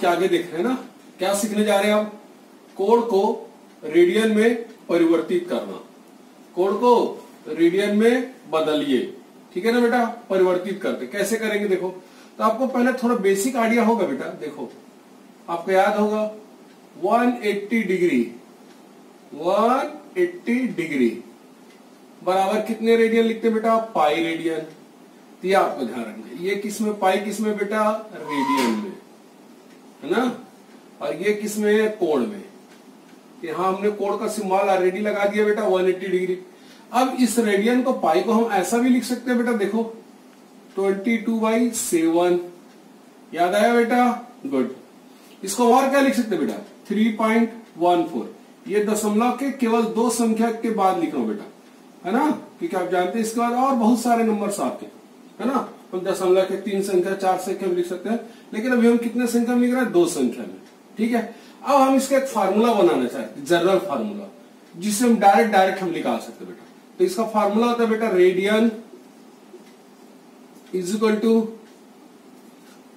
उसके आगे देख रहे हैं ना, क्या सीखने जा रहे हैं आप? कोण को रेडियन में परिवर्तित करना, कोण को रेडियन में बदलिए, ठीक है ना बेटा। परिवर्तित करते कैसे करेंगे देखो, तो आपको पहले थोड़ा बेसिक आइडिया होगा बेटा। देखो आपको याद होगा 180 डिग्री, 180 डिग्री बराबर कितने रेडियन लिखते हैं बेटा? Pi radian. तो ये आपको ध्यान रखना है, ये किसमें पाई किसमें बेटा? रेडियन में, है ना। और ये किसमें है? कोण में। यहां हमने कोण का सिंबल ऑलरेडी लगा दिया बेटा 180 डिग्री। अब इस रेडियन को पाई को हम ऐसा भी लिख सकते हैं बेटा, देखो 22/7। याद आया बेटा? गुड। इसको और क्या लिख सकते हैं बेटा? 3.14। ये दशमलव के केवल 2 संख्या के बाद लिख रहा हूं बेटा, है ना, क्योंकि आप जानते हैं इसके बाद और बहुत सारे नंबर आते हैं, है ना। हम दशमलव के 3 संख्या 4 संख्या में लिख सकते हैं, लेकिन अभी हम कितने संख्या में लिख रहे हैं? 2 संख्या में, ठीक है। अब हम इसका एक फार्मूला बनाना चाहते हैं, जनरल फार्मूला, जिसे हम डायरेक्ट हम निकाल सकते हैं बेटा। तो इसका फार्मूला होता है बेटा radian is equal to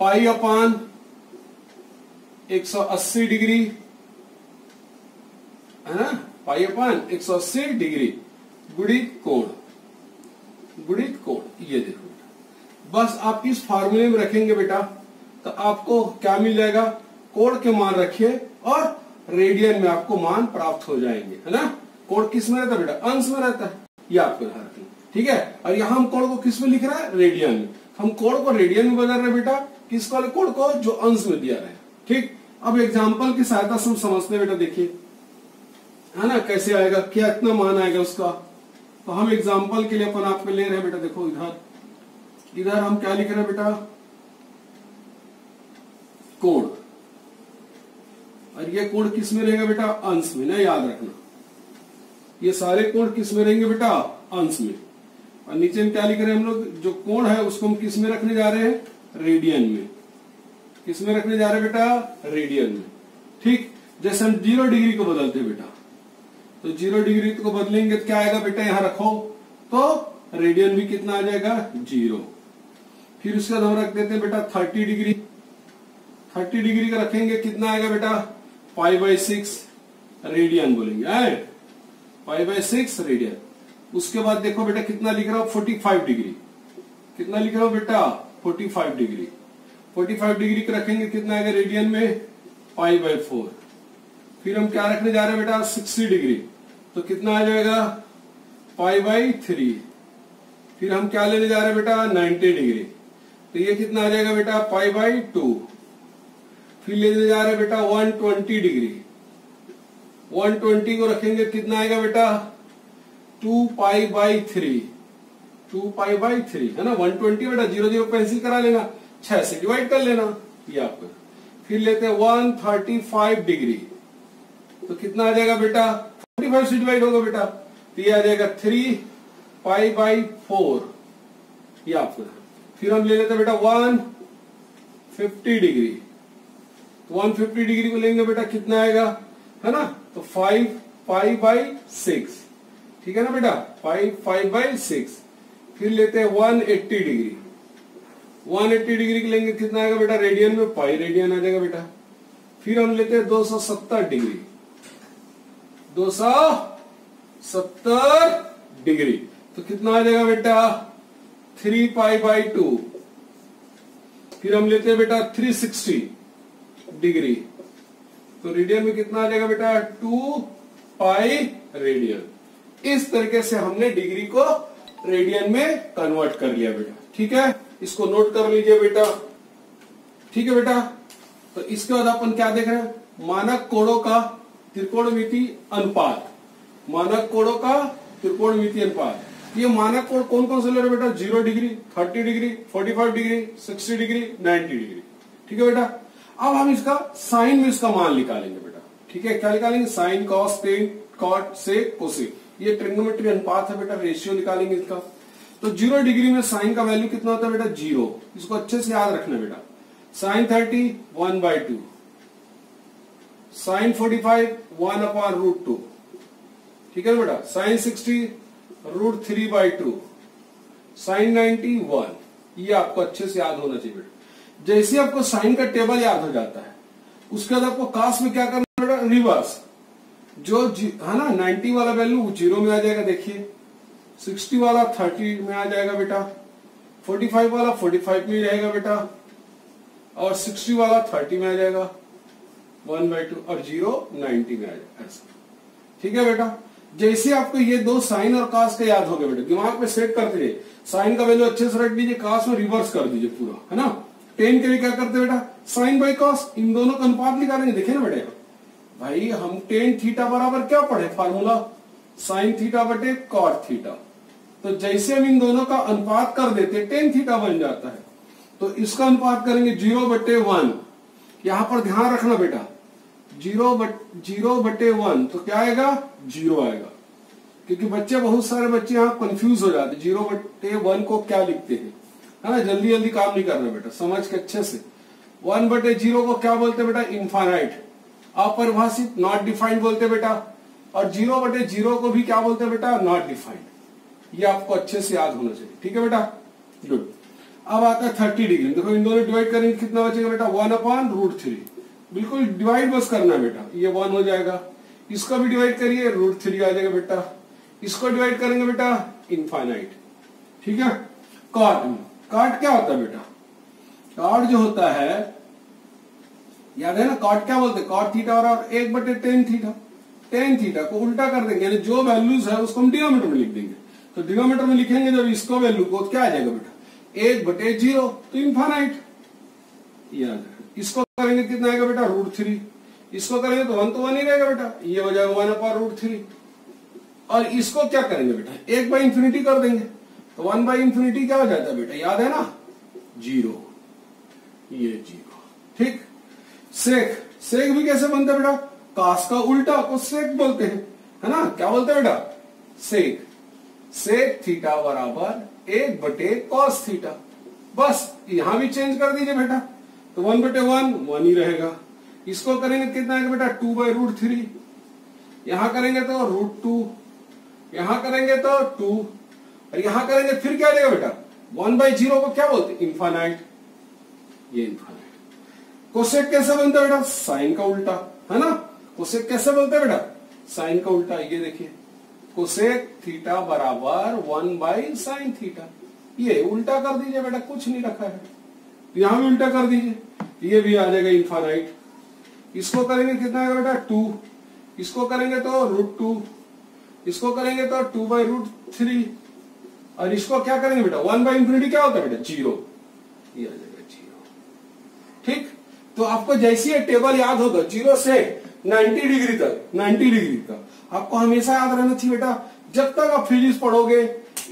pi upon 180 degree, है ना, पाई अपान 180 डिग्री गुणित कोण, गुणित कोण। ये देखो बेटा, बस आप इस फार्मूले में रखेंगे बेटा तो आपको क्या मिल जाएगा? कोण के मान रखिए और रेडियन में आपको मान प्राप्त हो जाएंगे, है ना। कोण किस में रहता है बेटा? अंश में रहता है, ये आपको ध्यान रखना, ठीक है। और यहां हम कोण को किस में लिख रहे हैं? रेडियन में। हम कोण को रेडियन में बदल रहे हैं बेटा, किस वाले कोण को? जो अंश में दिया है, ठीक। अब एग्जाम्पल की सहायता से हम समझते हैं बेटा, देखिए, है ना, कैसे आएगा, क्या इतना मान आएगा उसका। तो हम एग्जाम्पल के लिए अपन आपको ले रहे हैं बेटा, देखो इधर हम क्या लिख रहे हैं बेटा? कोण। और ये कोण किस में रहेगा बेटा? अंश में, ना, याद रखना। ये सारे कोण किस में रहेंगे बेटा? अंश में। और नीचे में क्या लिख रहे हैं हम लोग? जो कोण है उसको हम किस में रखने जा रहे हैं? रेडियन में। किस में रखने जा रहे हैं बेटा? रेडियन में, ठीक। जैसे हम 0 डिग्री को बदलते हैं बेटा, तो 0 डिग्री को बदलेंगे तो क्या आएगा बेटा? यहां रखो तो रेडियन भी कितना आ जाएगा? 0। फिर उसके बाद हम रख देते हैं बेटा 30 डिग्री। 30 डिग्री का रखेंगे, कितना आएगा बेटा? पाई/6 रेडियन बोलेंगे, पाई/6 रेडियन। उसके बाद देखो बेटा कितना लिख रहा हूं? 45 डिग्री। कितना लिख रहा हूं बेटा? 45 डिग्री। 45 डिग्री का रखेंगे, कितना आएगा रेडियन में? पाई/4। फिर हम क्या रखने जा रहे हैं बेटा? 60 डिग्री, तो कितना आ जाएगा? पाई/3। फिर हम क्या लेने जा रहे हैं बेटा? 90 डिग्री, तो ये कितना आ जाएगा बेटा? पाई/2। फिर लेने जा रहे हैं बेटा 120 डिग्री। 120 को रखेंगे, कितना आएगा बेटा? 2π/3। 2π/3, है ना। 120 बेटा 0 पेंसिल करा लेना, 6 से डिवाइड कर लेना, ये आपको। फिर लेते हैं 135 डिग्री, तो कितना आ जाएगा बेटा? 45 से डिवाइड होगा बेटा, तो ये आ जाएगा 3π/4, ये आपको। फिर हम ले लेते हैं बेटा 150 डिग्री। तो 150 डिग्री को लेंगे बेटा, कितना आएगा, है ना, तो 5π/6, ठीक है ना बेटा, 5/6। फिर लेते हैं 180 डिग्री। 180 डिग्री को लेंगे, कितना आएगा बेटा? रेडियन में पाई रेडियन आ जाएगा बेटा। फिर हम लेते हैं 270 डिग्री। 270 डिग्री, तो कितना आ जाएगा बेटा? 3π/2। फिर हम लेते हैं बेटा 360 डिग्री, तो रेडियन में कितना आ जाएगा बेटा? 2π रेडियन। इस तरीके से हमने डिग्री को रेडियन में कन्वर्ट कर लिया बेटा, ठीक है। इसको नोट कर लीजिए बेटा, ठीक है बेटा। तो इसके बाद अपन क्या देख रहे हैं? मानक कोणों का त्रिकोणमिति अनुपात। मानक कोणों का त्रिकोणमिति अनुपात। ये मानक कोण कौन कौन से ले रहे बेटा? 0 degree, 30 degree, 45 degree, 60 degree, 90 degree, ठीक है बेटा। अब हम इसका साइन में इसका मान निकालेंगे बेटा, ठीक है। क्या निकालेंगे? साइन, कॉस, टेन, कॉट, सेक, कोसेक। ये ट्रिग्नोमेट्री अनुपात है बेटा, रेशियो निकालेंगे इसका। तो 0 डिग्री में साइन का वैल्यू कितना होता है बेटा? 0। इसको अच्छे से याद रखना बेटा। साइन 30 1/2, साइन 45 1/√2, ठीक है बेटा। Sine 60 √3/2, sine 90 1। ये आपको अच्छे से याद होना चाहिए बेटा। जैसे आपको साइन का टेबल याद हो जाता है, उसके बाद आपको कास में क्या करना बेटा, रिवर्स। जो है ना 90 वाला वैल्यू 0 में आ जाएगा, देखिए 60 वाला 30 में आ जाएगा बेटा, 45 वाला 45 में रहेगा बेटा, और 60 वाला 30 में आ जाएगा 1/2, और 0 90 में आ जाएगा ऐसा। ठीक है बेटा, जैसे आपको ये दो साइन और कास का याद हो गया बेटा, दिमाग में सेट कर दीजिए, साइन का वैल्यू अच्छे से रख दीजिए, कास में रिवर्स कर दीजिए पूरा, है ना। टेन के लिए क्या करते बेटा, साइन बाई कॉस, इन दोनों का अनुपात निकालेंगे। देखे ना बेटा भाई, हम टेन थीटा बराबर क्या पढ़े, फार्मूला साइन थीटा बटे कॉट थीटा। तो जैसे हम इन दोनों का अनुपात कर देते टेन थीटा बन जाता है। तो इसका अनुपात करेंगे 0/1। यहां पर ध्यान रखना बेटा, 0/1 तो क्या आएगा, 0 आएगा, क्योंकि बच्चे बहुत सारे बच्चे यहाँ कंफ्यूज हो जाते, 0/1 को क्या लिखते हैं, है ना। जल्दी जल्दी काम नहीं करना बेटा, समझ के अच्छे से। 1/0 को क्या बोलते बेटा, इनफाइनाइट, अपरिभाषित, नॉट डिफाइंड बोलते बेटा। और 0/0 को भी क्या बोलते बेटा, नॉट डिफाइंड। ये आपको अच्छे से याद होना चाहिए। ठीक है बेटा, गुड। अब आता है 30 डिग्री। देखो इन दोनों डिवाइड करेंगे, कितना बचेगा बेटा, 1/√3। बिल्कुल डिवाइड बस करना है बेटा, ये 1 हो जाएगा। इसको भी डिवाइड करिए, √3 आ जाएगा बेटा। इसको डिवाइड करेंगे बेटा, इनफाइनाइट। ठीक है। कॉट क्या होता है बेटा, कॉट जो होता है, याद है ना, कॉट क्या बोलते हैं, कॉट थीटा और 1/tan थीटा। tan थीटा को उल्टा कर देंगे, यानी जो वैल्यूज है उसको हम डिनोमिनेटर में लिख देंगे। तो डिनोमिनेटर में लिखेंगे जब इसको वैल्यू को, क्या आ जाएगा बेटा, 1/0, तो इनफाइनाइट। याद, इसको करेंगे कितना आएगा बेटा, √3। इसको करेंगे तो 1 तो 1 ही रहेगा बेटा, ये हो जाएगा 1/√3। और इसको क्या करेंगे बेटा, 1/∞ कर देंगे, तो 1/∞ क्या हो जाता है बेटा, याद है ना, 0। ये 0। ठीक। सेक भी कैसे बनता है बेटा, कास का उल्टा को सेक बोलते हैं, है ना। क्या बोलते हैं बेटा, सेक थीटा बराबर 1/cos थीटा। बस यहां भी चेंज कर दीजिए बेटा, तो 1/1 1 ही रहेगा। इसको करेंगे कितना आएगा बेटा, 2/√3। यहां करेंगे तो √2, यहां करेंगे तो 2, और यहां करेंगे फिर क्या आ जाएगा बेटा, 1/0 को क्या बोलते हैं, इनफाइनाइट। ये इनफाइनाइट। कोसेक कैसे बनता है बेटा, साइन का उल्टा, है ना। कोसेक कैसे बोलते हैं बेटा, साइन का उल्टा। ये देखिए, कोसेक थीटा बराबर 1/sin थीटा। ये उल्टा कर दीजिए बेटा, कुछ नहीं रखा है, यहां भी उल्टा कर दीजिए, ये भी आ जाएगा इनफाइनाइट। इसको करेंगे कितना आएगा बेटा, 2। इसको करेंगे तो √2, इसको करेंगे तो 2/√3, और इसको क्या करेंगे बेटा, 1/∞ क्या होता है बेटा, 0। ये आ जाएगा 0। ठीक। तो आपको जैसी ये टेबल याद होगा 0 से 90 डिग्री तक, 90 डिग्री तक आपको हमेशा याद रहना चाहिए बेटा। जब तक आप फिजिक्स पढ़ोगे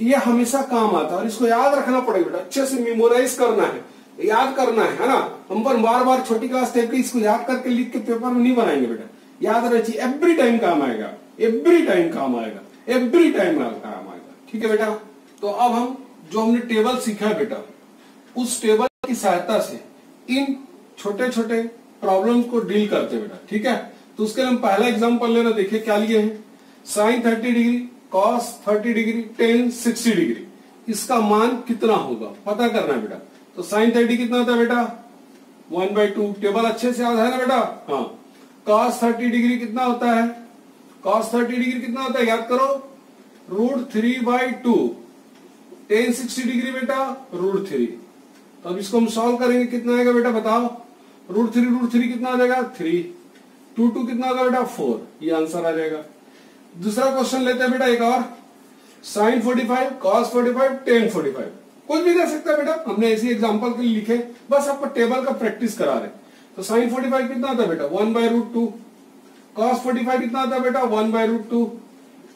ये हमेशा काम आता है, और इसको याद रखना पड़ेगा बेटा, अच्छे से मेमोराइज करना है, याद करना है ना। हम पर बार बार छोटी क्लास टाइप की इसको याद करके लिख के पेपर में नहीं बनाएंगे बेटा, याद रहना चाहिए। एवरी टाइम काम आएगा, एवरी टाइम काम आएगा, एवरी टाइम काम आएगा। ठीक है बेटा। तो अब हम जो हमने टेबल सीखा है बेटा, उस टेबल की सहायता से इन छोटे छोटे प्रॉब्लम्स को डील करते बेटा। ठीक है। तो उसके लिए हम पहला एग्जांपल लेना, देखिए क्या लिए हैं, sine 30 degree, cos 30 degree, tan 60 degree. इसका मान कितना होगा पता करना है बेटा। तो साइन 30 कितना होता है बेटा, 1/2। टेबल अच्छे से याद है ना बेटा, हाँ। कॉस 30 डिग्री कितना होता है, कॉस 30 डिग्री कितना होता है, याद करो, √3/2। टेन 60 डिग्री बेटा √3। तो अब इसको हम सॉल्व करेंगे, कितना आएगा बेटा बताओ, √3 कितना आ जाएगा, 3। 2 कितना होगा बेटा, 4। ये आंसर आ जाएगा। दूसरा क्वेश्चन लेते हैं बेटा एक और, साइन 45, कॉस 45, टेन 45। कुछ भी दे सकता है बेटा, हमने ऐसी एग्जांपल के लिए लिखे, बस आपको टेबल का प्रैक्टिस करा रहे। तो साइन 45 कितना होता है बेटा, 1/√2। कॉस 45 कितना होता है बेटा, 1/√2।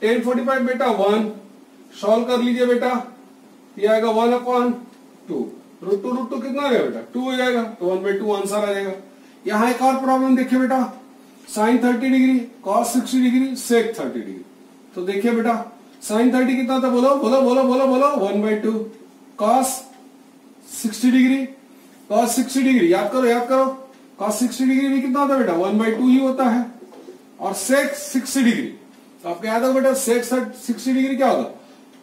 टेन 45 बेटा 1। सॉल्व कर लीजिए बेटा, ये आएगा 1/2। √2 कितना आ गया बेटा, 2 हो जाएगा, तो 1/2 आंसर आ जाएगा। यहां एक और प्रॉब्लम देखिए बेटा, साइन 30 डिग्री, कॉस 60 डिग्री, सेक 30 डिग्री। तो देखिए बेटा, साइन 30 कितना था, बोलो बोलो बोलो बोलो बोलो, 1/2। कॉस 60 डिग्री, कॉस 60 डिग्री याद करो याद करो, कॉस 60 डिग्री भी कितना होता है बेटा, 1/2 ही होता है। और सेक 60 डिग्री, तो आपको याद होगा बेटा, सेक 60 डिग्री क्या होगा,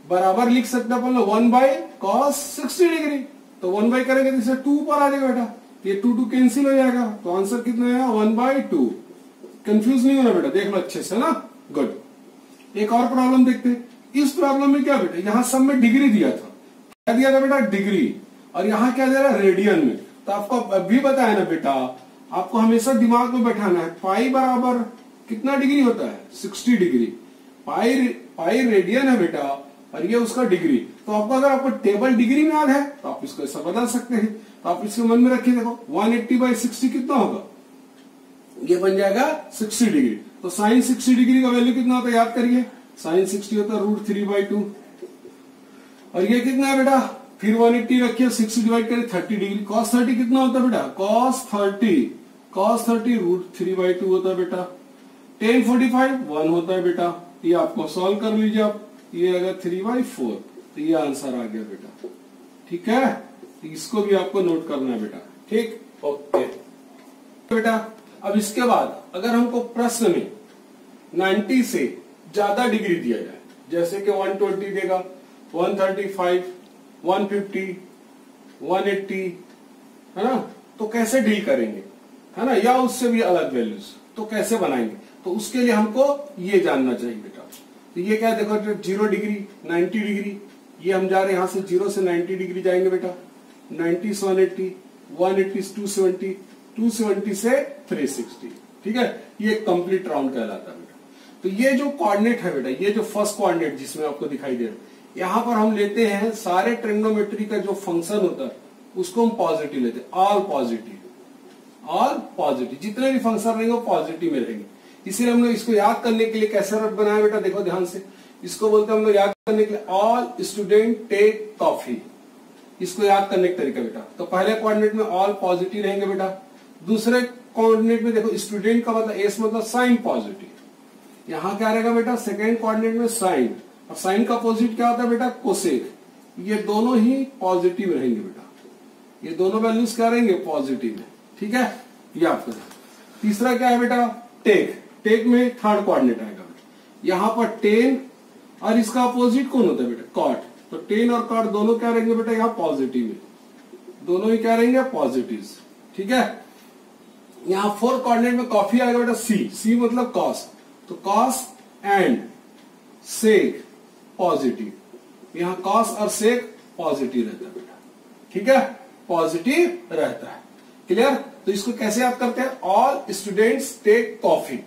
बराबर लिख सकते हैं अपन 1/cos 60 डिग्री। तो 1 करेंगे तो इसे 2 पर आ जाएगा बेटा, ये 2 कैंसिल हो जाएगा, तो आंसर कितना आया 1/2। कंफ्यूज नहीं होना बेटा, देख लो अच्छे से ना, गुड। एक और प्रॉब्लम देखते हैं। इस प्रॉब्लम में क्या बेटा, यहाँ सब में डिग्री दिया था, क्या दिया था बेटा डिग्री, और यहाँ क्या दे रहा है रेडियन में। तो आपको अभी बताया ना बेटा, आपको हमेशा दिमाग में बैठाना है पाई बराबर कितना डिग्री होता है 60 डिग्री। पाई रेडियन है बेटा, और ये उसका डिग्री। तो आपको अगर आपको टेबल डिग्री में याद है तो आप इसको ऐसा बदल सकते हैं। तो आप इसके मन में रखिए, देखो 180/60 कितना होगा, ये बन जाएगा 60 डिग्री। तो साइन 60 डिग्री का वैल्यू कितना होता है याद करिए, साइन 60 होता है √3/2। और ये कितना है बेटा, फिर 180 रखिए, 6 डिवाइड करें 30 डिग्री। cos 30 कितना होता है बेटा, cos 30 √3/2 होता है बेटा। tan 45 1 होता है बेटा। ये आपको सॉल्व कर लीजिए आप, ये अगर 3/4, तो ये आंसर आ गया बेटा। ठीक है, इसको भी आपको नोट करना है बेटा। ठीक, ओके बेटा। अब इसके बाद अगर हमको प्रश्न में 90 से ज्यादा डिग्री दिया जाए, जैसे कि 120 देगा, 135, 150, 180, है ना, तो कैसे डील करेंगे, है ना, या उससे भी अलग वैल्यूज, तो कैसे बनाएंगे, तो उसके लिए हमको ये जानना चाहिए बेटा। तो ये क्या है, देखो 0 डिग्री 90 डिग्री, ये हम जा रहे हैं यहां से 0 से 90 डिग्री जाएंगे बेटा। 90 से 180, 180 से 270, 270 से 360। ठीक है, ये कंप्लीट राउंड कहलाता है बेटा। तो ये जो कोऑर्डिनेट है बेटा, ये जो फर्स्ट कोऑर्डिनेट जिसमें आपको दिखाई दे रहा है, यहां पर हम लेते हैं सारे ट्रिग्नोमेट्री का जो फंक्शन होता है उसको हम पॉजिटिव लेते हैं, ऑल पॉजिटिव, जितने भी फंक्शन रहेंगे वो पॉजिटिव में रहेंगे। इसीलिए हम लोग इसको याद करने के लिए कैसे बनाया बेटा, देखो ध्यान से, इसको बोलते हैं हम लोग याद करने के लिए ऑल स्टूडेंट टेक कॉफी। इसको याद करने का तरीका बेटा, तो पहले कोऑर्डिनेट में ऑल पॉजिटिव रहेंगे बेटा। दूसरे कोऑर्डिनेट में देखो स्टूडेंट का मतलब एस मतलब साइन पॉजिटिव। यहां क्या रहेगा बेटा, सेकेंड कोऑर्डिनेट में साइन, और साइन का अपोजिट क्या होता है बेटा, कोसेक। ये दोनों ही पॉजिटिव रहेंगे बेटा, ये दोनों वैल्यूज क्या रहेंगे पॉजिटिव में। ठीक है, ये आपका। तीसरा क्या है बेटा, टेक में थर्ड कोऑर्डिनेट आएगा बेटा। यहां पर टेन और इसका अपोजिट कौन होता है बेटा, कॉट। तो टेन और कॉट दोनों क्या रहेंगे बेटा, यहाँ पॉजिटिव में, दोनों ही क्या रहेंगे पॉजिटिव। ठीक है, यहाँ फोर्थ कोऑर्डिनेट में कॉफी आएगा बेटा, सी मतलब कॉस। तो कॉस एंड सेक पॉजिटिव, यहाँ कॉस और सेक पॉजिटिव रहता है बेटा। ठीक है, पॉजिटिव रहता है। क्लियर, तो इसको कैसे याद करते हैं, all students take coffee.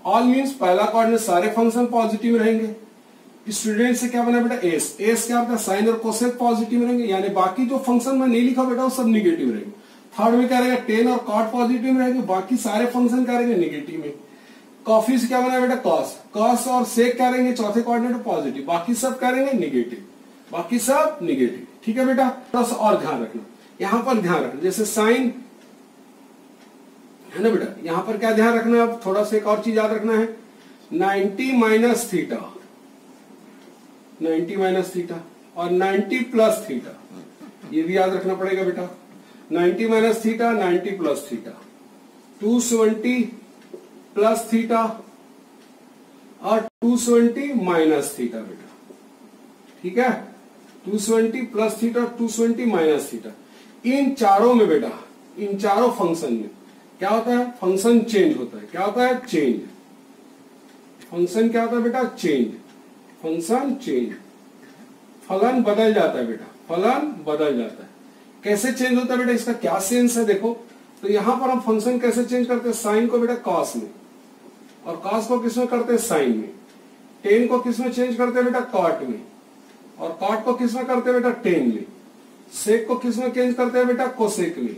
All means पहला कोऑर्डिनेट सारे फंक्शन पॉजिटिव रहेंगे। स्टूडेंट से क्या बना बेटा, एस क्या होता है, साइन और कोसेक पॉजिटिव रहेंगे, यानी बाकी जो फंक्शन में नहीं लिखा बेटा वो सब निगेटिव रहेंगे। थर्ड में क्या रहेगा, टेन और कॉट पॉजिटिव रहेंगे, बाकी सारे फंक्शन क्या रहेंगे निगेटिव में। कॉफी से क्या बना बेटा, कॉस और सेक क्या रहेंगे चौथे कोऑर्डिनेट पॉजिटिव, बाकी सब क्या रहेंगे निगेटिव, बाकी सब निगेटिव। ठीक है बेटा, थोड़ा सा और ध्यान रखना, यहां पर ध्यान रखना, जैसे साइन है ना बेटा, यहां पर क्या ध्यान रखना है, अब थोड़ा सा एक और चीज याद रखना है, 90 माइनस थीटा, 90 माइनस थीटा और 90 प्लस थीटा, ये भी याद रखना पड़ेगा बेटा। 90 minus theta, 90 plus theta, 270 plus theta और 270 माइनस थीटा बेटा। ठीक है, 270 प्लस थीटा, 270 माइनस थीटा। इन चारों में बेटा, इन चारों फंक्शन में क्या होता है, फंक्शन चेंज होता है। क्या होता है, चेंज। फंक्शन क्या होता है बेटा, चेंज, फंक्शन चेंज, फलन बदल जाता है बेटा, फलन बदल जाता है। कैसे चेंज होता है बेटा, इसका क्या सेंस है देखो। तो यहां पर हम फंक्शन कैसे चेंज करते हैं, साइन को बेटा कॉस में, और कॉस को किस में करते हैं, साइन में। टेन को किस में चेंज करते हैं बेटा, कॉट में, और कॉट को किस में करते हैं बेटा, टेन में। सेक को किस में चेंज करते हैं बेटा, कोसेक में,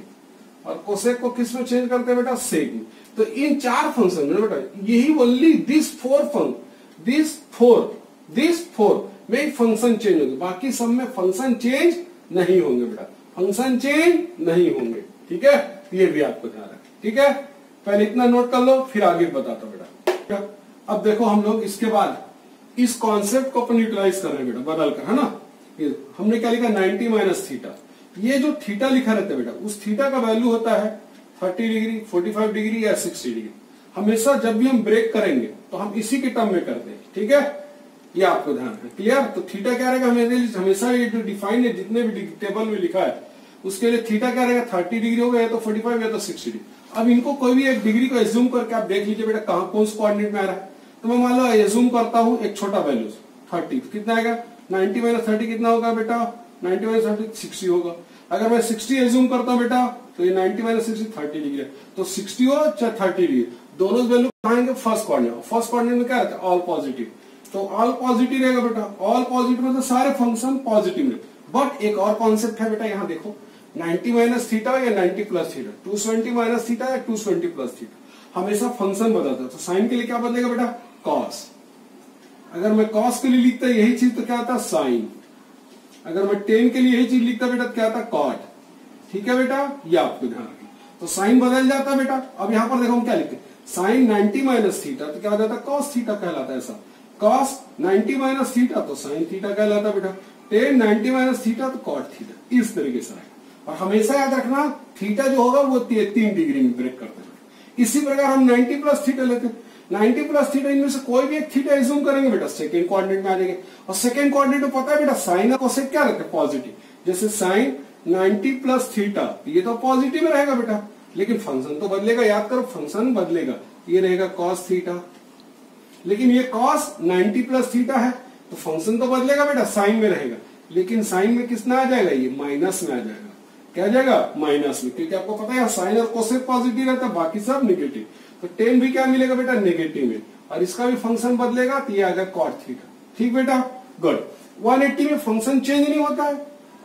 और कोसेक को किस में चेंज करते हैं बेटा, सेक में। तो इन चार फंक्शन में बेटा यही ओनली दिस फोर में फंक्शन चेंज होंगे, बाकी सब में फंक्शन चेंज नहीं होंगे बेटा, फंक्शन चेंज नहीं होंगे। ठीक है, ये भी आपको ध्यान रखें। ठीक है, पहले इतना नोट कर लो, फिर आगे बताता हूं बेटा। अब देखो हम लोग इसके बाद इस कॉन्सेप्ट को अपन यूटिलाइज कर रहे हैं बेटा, बदल कर, है ना। हमने क्या लिखा, 90 माइनस थीटा। ये जो थीटा लिखा रहता है बेटा, उस थीटा का वैल्यू होता है 30 डिग्री, 45 डिग्री या 60 डिग्री। हमेशा जब भी हम ब्रेक करेंगे तो हम इसी के टर्म में करते हैं। ठीक है, ये आपको ध्यान है। क्लियर, तो थीटा क्या रहेगा, हमेशा ये जो डिफाइन है जितने भी टेबल में लिखा है उसके लिए थीटा क्या रहेगा 30 डिग्री होगा, या तो 45 या तो 60 डिग्री। अब इनको कोई भी एक डिग्री को एज्यूम करके आप देख लीजिए बेटा कहां कौन से कोऑर्डिनेट में आ रहा है। तो मैं मान लो एज्यूम करता हूं एक छोटा वैल्यू 30, तो कितना आएगा 90 माइनस 30 कितना होगा बेटा 90 माइनस 30 60 होगा। अगर मैं 60 एज्यूम करता हूं बेटा तो ये 90 माइनस 60 30 डिग्री है, तो 60 हो चाहे 30 डिग्री, दोनों वैल्यू कहां आएंगे फर्स्ट कोऑर्डिनेट। फर्स्ट कोऑर्डिनेट में क्या रहता है ऑल पॉजिटिव, तो ऑल पॉजिटिव रहेगा बेटा। ऑल पॉजिटिव मतलब सारे फंक्शन पॉजिटिव में। बट एक और कॉन्सेप्ट है बेटा, यहां देखो 90 माइनस थीटा या 90 प्लस थीटा, 220 माइनस थीटा या 220 प्लस थीटा, हमेशा फंक्शन बदलता है। तो साइन के लिए क्या बदलेगा बेटा कॉस। अगर मैं कॉस के लिए लिखता यही चीज तो क्या आता साइन। अगर मैं टेन के लिए यही चीज लिखता बेटा तो क्या आता कॉट। ठीक है बेटा, ये आपको ध्यान रखना। तो साइन बदल जाता बेटा। अब यहां पर देखो हम क्या लिखते हैं, साइन 90 माइनस थीटा तो क्या हो जाता कॉस थीटा कहलाता है। ऐसा कॉस 90 माइनस थीटा तो साइन थीटा कहलाता बेटा। टेन 90 माइनस थीटा तो कॉट थीटा, इस तरीके से आएगा। और हमेशा याद रखना थीटा जो होगा वो 3 डिग्री में ब्रेक करता है। इसी प्रकार हम 90 प्लस थीटा लेते हैं, 90 प्लस थीटा इनमें से कोई भी एक थीटा एज्यूम करेंगे बेटा सेकंड कोऑर्डिनेट में आ जाएंगे। और सेकंड कोऑर्डिनेट में पता है बेटा साइन और कोसेक क्या रहते हैं पॉजिटिव। जैसे साइन 90 प्लस थीटा ये तो पॉजिटिव में रहेगा बेटा, लेकिन फंक्शन तो बदलेगा। याद करो फंक्शन बदलेगा, ये रहेगा कॉस थीटा, लेकिन ये कॉस 90 प्लस थीटा है तो फंक्शन तो बदलेगा बेटा, साइन में रहेगा, लेकिन साइन में कितना आ जाएगा ये माइनस में आ जाएगा। क्या आ जाएगा माइनस में, क्योंकि आपको पता है साइन और कोसेक पॉजिटिव रहता है, बाकी सब निगेटिव। तो टेन भी क्या मिलेगा बेटा नेगेटिव में, और इसका भी फंक्शन बदलेगा तो ये आएगा कॉट थीटा। ठीक बेटा, गुड। 180 में फंक्शन चेंज नहीं होता है,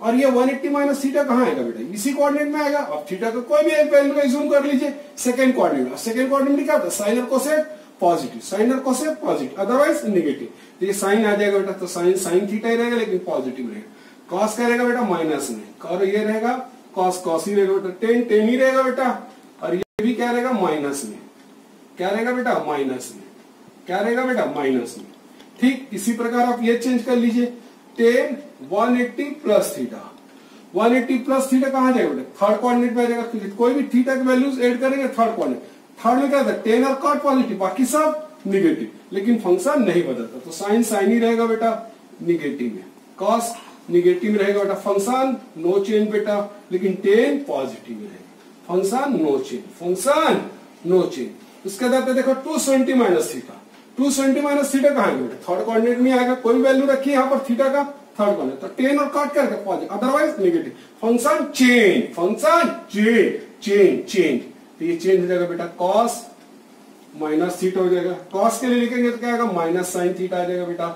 और ये 180 माइनस थीटा कहाँ आएगा बेटा इसी कोऑर्डिनेट में आएगा। अब थीटा का कोई भी एक वैल्यू एज्यूम कर लीजिए सेकंड कोऑर्डिनेट में। सेकंड कोऑर्डिनेट में क्या होता है साइन और कोसेक पॉजिटिव, साइन और कोसेक पॉजिटिव, अदरवाइज नेगेटिव। तो ये साइन आ जाएगा बेटा, तो साइन साइन थीटा ही रहेगा लेकिन पॉजिटिव रहेगा। कॉस क्या रहेगा बेटा माइनस में, और ये रहेगा कॉस कॉस ही रहेगा बेटा, टेन टेन ही रहेगा बेटा, और ये भी क्या रहेगा माइनस में। क्या रहेगा बेटा माइनस में, क्या रहेगा बेटा माइनस में। ठीक इसी प्रकार आप ये चेंज कर लीजिए, ten 180 plus theta, 180 plus theta कहां जाएगा बेटा थर्ड कोऑर्डिनेट में आ जाएगा, क्योंकि कोई भी थीटा के वैल्यूज ऐड करेंगे थर्ड कोऑर्डिनेट। थर्ड में क्या था टेन और कॉट पॉजिटिव, बाकी सब निगेटिव, लेकिन फंक्शन नहीं बदलता। तो साइन साइन ही रहेगा बेटा निगेटिव में, कॉस निगेटिव में रहेगा बेटा, फंक्शन नो चेंज बेटा, लेकिन टेन पॉजिटिव में रहेगा, function no change, function no change. उसके बाद देखो 220 माइनस थीटा, 220 माइनस थीटा कहां है बेटा थर्ड कोऑर्डिनेट में आएगा। कोई वैल्यू रखिए यहाँ पर थीटा का थर्ड कोऑर्डिनेट, तो टेन और कॉट करके positive, otherwise negative, function change, function change change change. तो ये चेंज हो जाएगा बेटा कॉस माइनस थीटा हो जाएगा। कॉस के लिए लिखेंगे तो क्या आएगा माइनस साइन थीटा आ जाएगा बेटा,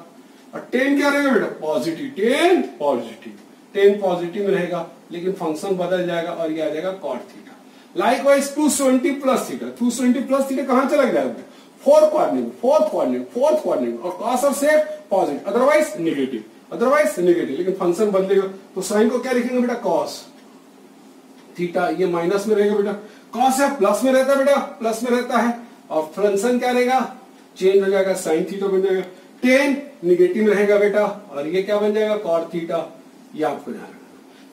और टेन क्या रहेगा बेटा positive, ten positive, ten positive में रहेगा, लेकिन फंक्शन बदल जाएगा और ये आ जाएगा cot theta. Likewise 220 plus theta, 220 plus theta कहां चला जाएगा fourth coordinate, fourth coordinate, fourth coordinate, और कॉस और sec positive, otherwise negative, otherwise negative, लेकिन फंक्शन बदलेगा। तो साइन को क्या लिखेंगे बेटा कॉस थीटा, ये माइनस में रहेगा बेटा, कॉस है प्लस में रहता है बेटा, प्लस में रहता है, और फंक्शन क्या रहेगा चेंज हो जाएगा, साइन थीटा बन जाएगा, टेन निगेटिव में रहेगा बेटा, और ये क्या बन जाएगा कॉट थीटा। ये आपको ध्यान रखना।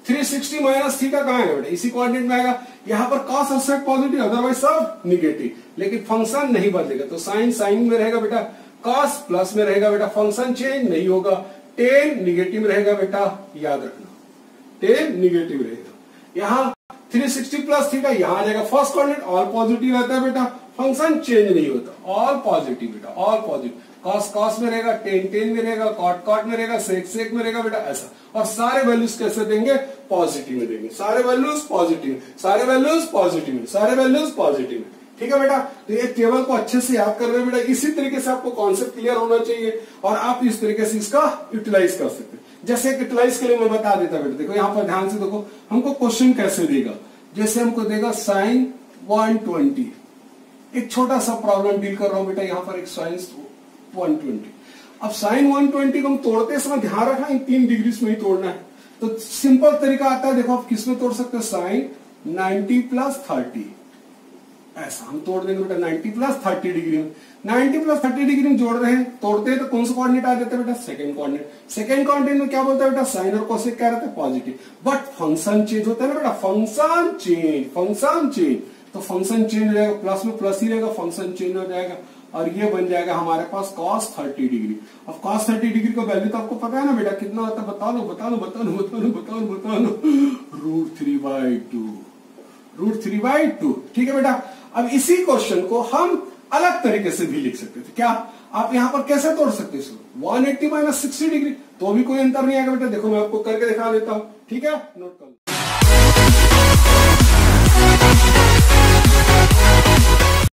360 माइनस थीटा कहां आएगा बेटा इसी कोऑर्डिनेट में आएगा। यहाँ पर कॉस और सेक पॉजिटिव, अदरवाइज सब निगेटिव, लेकिन फंक्शन नहीं बदलेगा। तो साइन साइन में रहेगा बेटा, कॉस प्लस में रहेगा बेटा, फंक्शन चेंज नहीं होगा, टेन निगेटिव में रहेगा बेटा, याद रखना टेन निगेटिव रहेगा। यहाँ 360 प्लस थीटा यहाँ आ जाएगा फर्स्ट कोऑर्डिनेट, ऑल पॉजिटिव रहता है बेटा, फंक्शन चेंज नहीं होता, ऑल पॉजिटिव बेटा, ऑल पॉजिटिव। कॉस कॉस में रहेगा, टेन टेन में रहेगा, कॉट कॉट में रहेगा, सेक सेक में रहेगा बेटा, ऐसा। और सारे वैल्यूज कैसे देंगे पॉजिटिव में देंगे, सारे वैल्यूज पॉजिटिव, सारे वैल्यूज पॉजिटिव, सारे वैल्यूज पॉजिटिव। ठीक है बेटा, तो ये टेबल को अच्छे से याद कर रहे हैं बेटा, इसी तरीके से आपको कॉन्सेप्ट क्लियर होना चाहिए, और आप इस तरीके से इसका यूटिलाइज कर सकते हैं। जैसे यूटिलाइज के लिए मैं बता देता बेटा, देखो यहाँ पर ध्यान से देखो हमको क्वेश्चन कैसे देगा। जैसे हमको देगा साइन 120, एक छोटा सा प्रॉब्लम डील कर रहा हूं बेटा, यहाँ पर एक साइन 120। अब साइन 120 को हम तोड़ते समय ध्यान रखना इन 3 डिग्री में ही तोड़ना है। तो सिंपल तरीका आता है, देखो आप किस में तोड़ सकते हो, साइन 90 प्लस 30, ऐसा हम तोड़ देंगे बेटा 90 प्लस 30 डिग्री में। 90 प्लस 30 डिग्री में जोड़ रहे हैं, तोड़ते हैं तो कौन सा कोऑर्डिनेट आ जाता है बेटा सेकंड कोऑर्डिनेट। सेकंड कोऑर्डिनेट में क्या बोलता है बेटा साइन और कोसेक क्या रहता है पॉजिटिव, बट फंक्शन चेंज होता है ना बेटा, फंक्शन चेंज, फंक्शन चेंज। तो फंक्शन चेंज हो जाएगा, प्लस में प्लस ही रहेगा, फंक्शन चेंज हो जाएगा, और ये बन जाएगा हमारे पास cos 30 डिग्री। अब cos 30 डिग्री का वैल्यू तो आपको पता है ना बेटा, कितना होता है? बता लो √3/2 ठीक है बेटा। अब इसी क्वेश्चन को हम अलग तरीके से भी लिख सकते थे। क्या आप यहां पर कैसे तोड़ सकते हैं? 180 - 60 डिग्री तो भी कोई अंतर नहीं आएगा बेटा। देखो मैं आपको करके दिखा देता हूं, ठीक है, नोट कर लो।